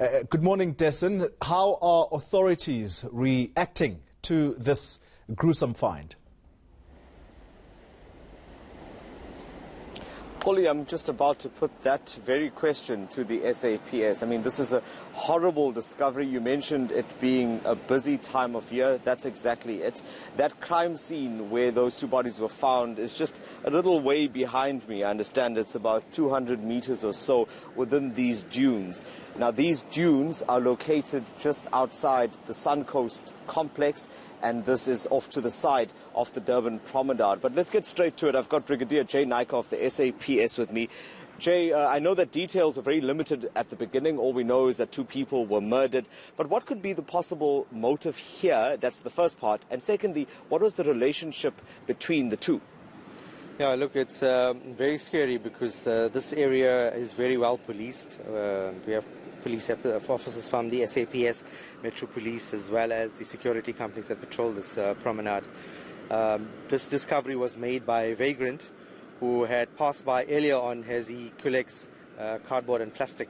Good morning, Dessen. How are authorities reacting to this gruesome find? Polly, I'm just about to put that very question to the SAPS. I mean, this is a horrible discovery. You mentioned it being a busy time of year. That's exactly it. That crime scene where those two bodies were found is just a little way behind me. I understand it's about 200 meters or so within these dunes. Now, these dunes are located just outside the Suncoast complex, and this is off to the side of the Durban promenade. But let's get straight to it. I've got Brigadier Jay Naika of the SAPS with me. Jay, I know that details are very limited at the beginning. All we know is that two people were murdered. But what could be the possible motive here? That's the first part. And secondly, what was the relationship between the two? Yeah, look, it's very scary because this area is very well policed. We have police officers from the SAPS, Metro Police, as well as the security companies that patrol this promenade. This discovery was made by a vagrant who had passed by earlier on as he collects cardboard and plastic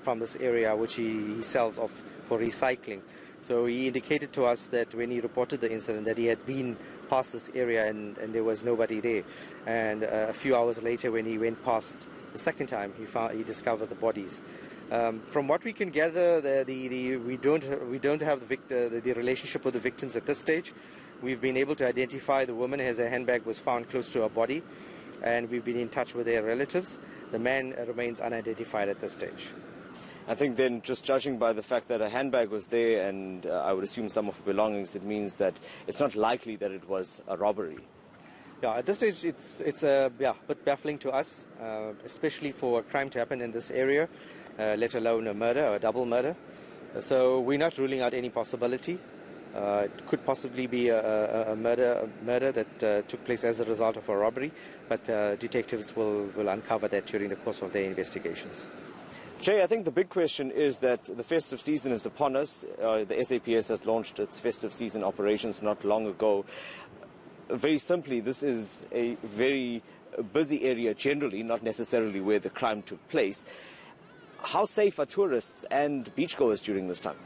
from this area, which he sells off for recycling. So he indicated to us that when he reported the incident that he had been past this area and there was nobody there. And a few hours later, when he went past the second time, he discovered the bodies. From what we can gather, we don't have the relationship with the victims at this stage. We've been able to identify the woman as her handbag was found close to her body, and we've been in touch with their relatives. The man remains unidentified at this stage. I think then, just judging by the fact that a handbag was there and I would assume some of her belongings, it means that it's not likely that it was a robbery. Yeah, at this stage it's a bit baffling to us, especially for a crime to happen in this area, let alone a murder or a double murder. So we're not ruling out any possibility. It could possibly be a murder that took place as a result of a robbery, but detectives will uncover that during the course of their investigations. Jay, I think the big question is that the festive season is upon us. The SAPS has launched its festive season operations not long ago. Very simply, this is a very busy area generally, not necessarily where the crime took place. How safe are tourists and beachgoers during this time?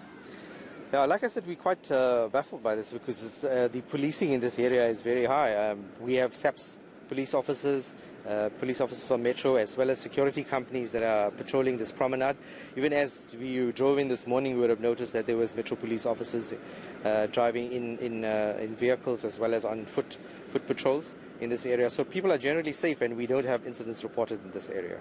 Yeah, like I said, we're quite baffled by this because the policing in this area is very high. We have SAPS police officers from Metro, as well as security companies that are patrolling this promenade. Even as we drove in this morning, we would have noticed that there was Metro police officers driving in vehicles as well as on foot patrols in this area. So people are generally safe, and we don't have incidents reported in this area.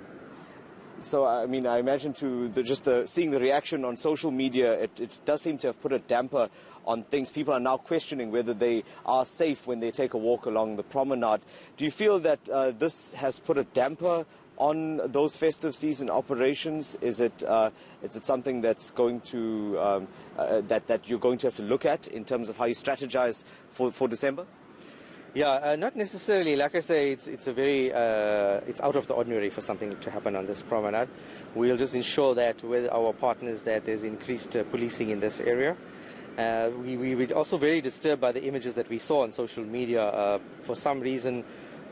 So, I mean, I imagine seeing the reaction on social media, it does seem to have put a damper on things. People are now questioning whether they are safe when they take a walk along the promenade. Do you feel that this has put a damper on those festive season operations? Is it something that's going to that you're going to have to look at in terms of how you strategize for December? Yeah, not necessarily. Like I say, it's out of the ordinary for something to happen on this promenade. We'll just ensure that with our partners that there's increased policing in this area. We were also very disturbed by the images that we saw on social media. For some reason,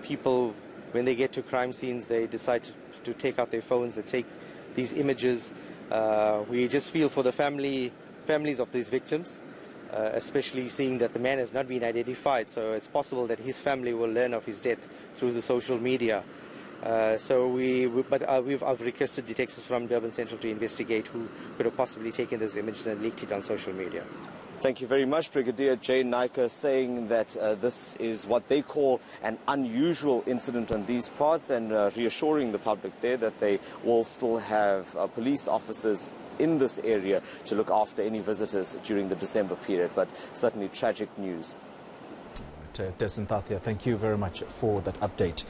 people, when they get to crime scenes, they decide to take out their phones and take these images. We just feel for the families of these victims. Especially seeing that the man has not been identified, so it's possible that his family will learn of his death through the social media. I've requested detectives from Durban Central to investigate who could have possibly taken those images and leaked it on social media. Thank you very much, Brigadier Jay Naika, saying that this is what they call an unusual incident on these parts, and reassuring the public there that they will still have police officers in this area to look after any visitors during the December period. But certainly tragic news. Dessen, thank you very much for that update.